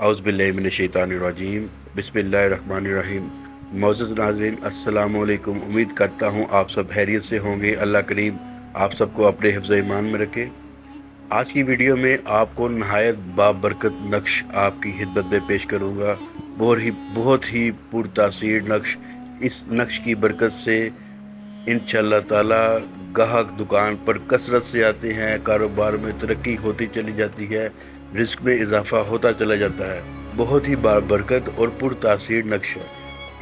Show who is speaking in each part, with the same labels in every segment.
Speaker 1: اعوذ باللہ من الشیطان الرجیم بسم اللہ الرحمن الرحیم۔ معزز ناظرین السلام علیکم۔ امید کرتا ہوں آپ سب خیریت سے ہوں گے۔ اللہ کریم آپ سب کو اپنے حفظ ایمان میں رکھے۔ آج کی ویڈیو میں آپ کو نہایت بابرکت نقش آپ کی خدمت میں پیش کروں گا۔ بہت ہی پرتاثیر نقش۔ اس نقش کی برکت سے انشاءاللہ تعالی گاہک دکان پر کثرت سے آتے ہیں، کاروبار میں ترقی ہوتی چلی جاتی ہے، رزق میں اضافہ ہوتا چلا جاتا ہے۔ بہت ہی بابرکت اور پرتاثیر نقش ہے۔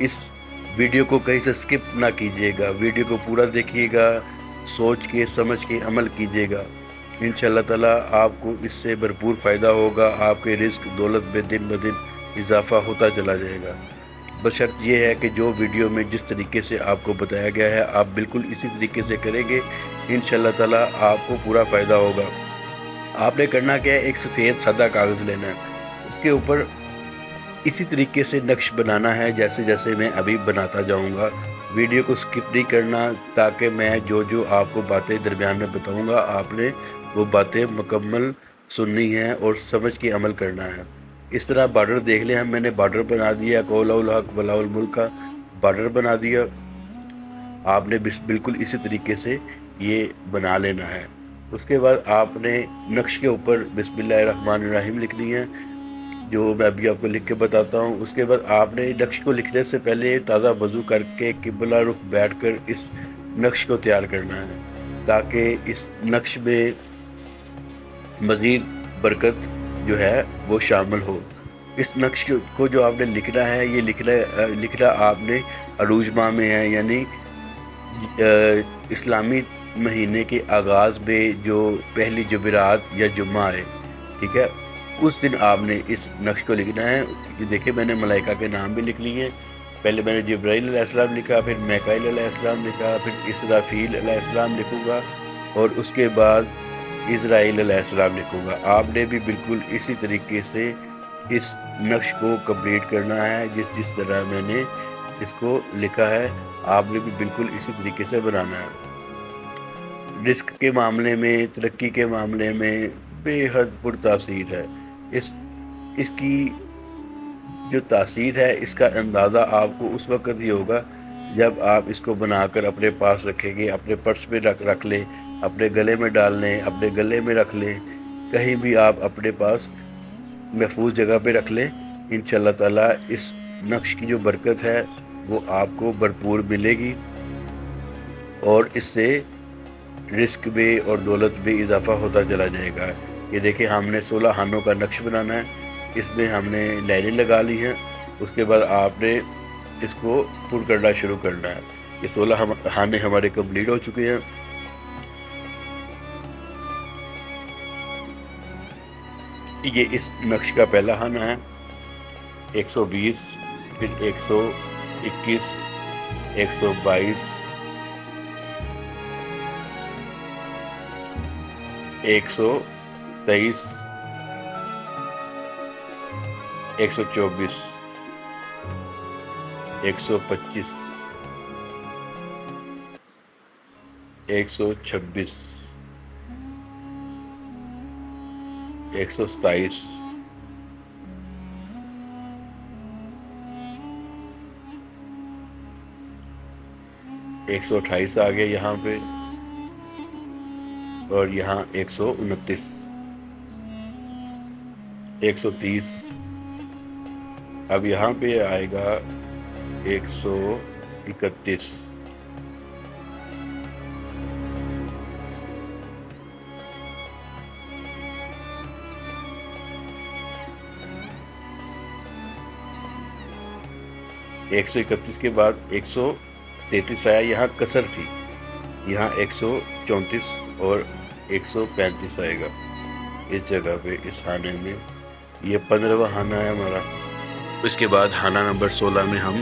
Speaker 1: اس ویڈیو کو کہیں سے سکپ نہ کیجیے گا، ویڈیو کو پورا دیکھیے گا، سوچ کے سمجھ کے عمل کیجیے گا۔ انشاءاللہ تعالی آپ کو اس سے بھرپور فائدہ ہوگا، آپ کے رزق دولت میں دن بدن اضافہ ہوتا چلا جائے گا۔ بشرط یہ ہے کہ جو ویڈیو میں جس طریقے سے آپ کو بتایا گیا ہے آپ بالکل اسی طریقے سے کریں گے، انشاءاللہ تعالی آپ کو پورا فائدہ ہوگا۔ آپ نے کرنا کیا ہے، ایک سفید سادہ کاغذ لینا ہے، اس کے اوپر اسی طریقے سے نقش بنانا ہے جیسے جیسے میں ابھی بناتا جاؤں گا۔ ویڈیو کو سکپ نہیں کرنا، تاکہ میں جو آپ کو باتیں درمیان میں بتاؤں گا آپ نے وہ باتیں مکمل سننی ہیں اور سمجھ کے عمل کرنا ہے۔ اس طرح بارڈر دیکھ لیں، میں نے بارڈر بنا دیا، قول الحق ولا الملک کا بارڈر بنا دیا۔ آپ نے بالکل اسی طریقے سے یہ بنا لینا ہے۔ اس کے بعد آپ نے نقش کے اوپر بسم اللہ الرحمن الرحیم لکھنی ہے، جو میں ابھی آپ کو لکھ کے بتاتا ہوں۔ اس کے بعد آپ نے نقش کو لکھنے سے پہلے تازہ وضو کر کے قبلہ رخ بیٹھ کر اس نقش کو تیار کرنا ہے، تاکہ اس نقش میں مزید برکت جو ہے وہ شامل ہو۔ اس نقش کو جو آپ نے لکھنا ہے، یہ لکھنا آپ نے عروج ماہ میں ہے، یعنی اسلامی مہینے کے آغاز میں جو پہلی جمعرات یا جمعہ ہے، ٹھیک ہے، اس دن آپ نے اس نقش کو لکھنا ہے۔ دیکھیں میں نے ملائکہ کے نام بھی لکھ لیے ہیں، پہلے میں نے جبرائیل علیہ السلام لکھا، پھر میکائیل علیہ السلام لکھا، پھر اسرافیل علیہ السلام لکھوں گا، اور اس کے بعد اسرائیل علیہ السلام لکھوں گا۔ آپ نے بھی بالکل اسی طریقے سے اس نقش کو کمپلیٹ کرنا ہے، جس طرح میں نے اس کو لکھا ہے آپ نے بھی بالکل اسی طریقے سے بنانا ہے۔ رزق کے معاملے میں، ترقی کے معاملے میں بے حد پرتاثیر ہے۔ اس کی جو تاثیر ہے، اس کا اندازہ آپ کو اس وقت ہی ہوگا جب آپ اس کو بنا کر اپنے پاس رکھیں گے، اپنے پرس میں رکھ لیں، اپنے گلے میں ڈال لیں، اپنے گلے میں رکھ لیں، کہیں بھی آپ اپنے پاس محفوظ جگہ پہ رکھ لیں۔ انشاءاللہ تعالی اس نقش کی جو برکت ہے وہ آپ کو بھرپور ملے گی، اور اس سے رزق میں اور دولت میں اضافہ ہوتا چلا جائے گا۔ یہ دیکھیں ہم نے 16 خانوں کا نقش بنانا ہے، اس میں ہم نے لائنیں لگا لی ہیں۔ اس کے بعد آپ نے اس کو پر کرنا شروع کرنا ہے۔ یہ 16 خانے ہمارے کمپلیٹ ہو چکے ہیں۔ یہ اس نقش کا پہلا خانہ ہے، 120، پھر 121، 122، 123، 124، 125، 126، 127، 128 آ گیا یہاں پہ، اور یہاں 129، 130، اب یہاں پہ آئے گا 131، 131 کے بعد 133 آیا، یہاں کسر تھی، یہاں 134 اور 135 آئے گا اس جگہ پہ، اس خانے میں۔ یہ 15واں خانہ ہے ہمارا۔ اس کے بعد خانہ نمبر 16 میں ہم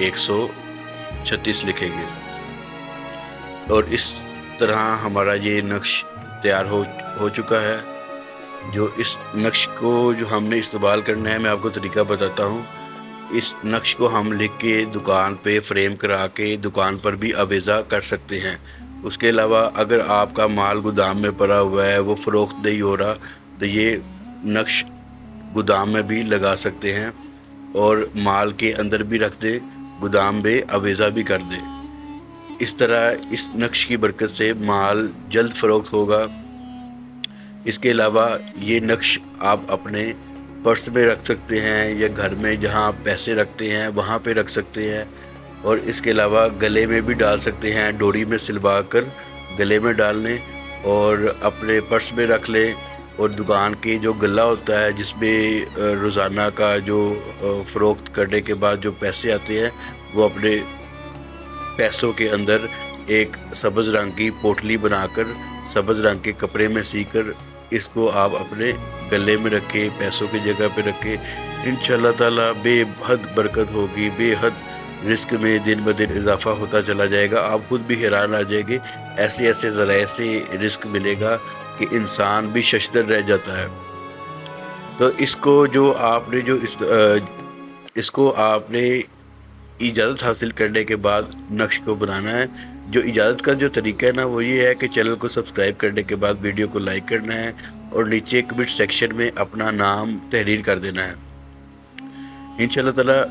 Speaker 1: 136 لکھیں گے، اور اس طرح ہمارا یہ نقش تیار ہو چکا ہے۔ جو اس نقش کو جو ہم نے استعمال کرنا ہے، میں آپ کو طریقہ بتاتا ہوں۔ اس نقش کو ہم لکھ کے دکان پہ فریم کرا کے دکان پر بھی عویزہ کر سکتے ہیں۔ اس کے علاوہ اگر آپ کا مال گودام میں پڑا ہوا ہے، وہ فروخت نہیں ہو رہا، تو یہ نقش گودام میں بھی لگا سکتے ہیں اور مال کے اندر بھی رکھ دے، گودام بے آویزہ بھی کر دے۔ اس طرح اس نقش کی برکت سے مال جلد فروخت ہوگا۔ اس کے علاوہ یہ نقش آپ اپنے پرس میں رکھ سکتے ہیں یا گھر میں جہاں آپ پیسے رکھتے ہیں وہاں پہ رکھ سکتے ہیں، اور اس کے علاوہ گلے میں بھی ڈال سکتے ہیں، ڈوری میں سلوا کر گلے میں ڈال لیں اور اپنے پرس میں رکھ لیں، اور دکان کے جو گلہ ہوتا ہے جس میں روزانہ کا جو فروخت کرنے کے بعد جو پیسے آتے ہیں وہ اپنے پیسوں کے اندر ایک سبز رنگ کی پوٹلی بنا کر سبز رنگ کے کپڑے میں سی کر اس کو آپ اپنے گلے میں رکھیں، پیسوں کی جگہ پہ رکھیں۔ انشاءاللہ تعالیٰ بے حد برکت ہوگی، بے حد رزق میں دن بدن اضافہ ہوتا چلا جائے گا۔ آپ خود بھی حیران آ جائیں گے، ایسے ایسے ذرائع سے رزق ملے گا کہ انسان بھی ششدر رہ جاتا ہے۔ تو اس کو آپ نے اجازت حاصل کرنے کے بعد نقش کو بنانا ہے۔ جو اجازت کا جو طریقہ ہے نا وہ یہ ہے کہ چینل کو سبسکرائب کرنے کے بعد ویڈیو کو لائک کرنا ہے اور نیچے کمنٹ سیکشن میں اپنا نام تحریر کر دینا ہے۔ انشاءاللہ تعالیٰ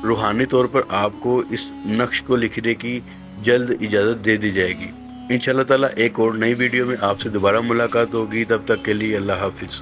Speaker 1: روحانی طور پر آپ کو اس نقش کو لکھنے کی جلد اجازت دے دی جائے گی۔ انشاءاللہ تعالیٰ ایک اور نئی ویڈیو میں آپ سے دوبارہ ملاقات ہوگی، تب تک کے لیے اللہ حافظ۔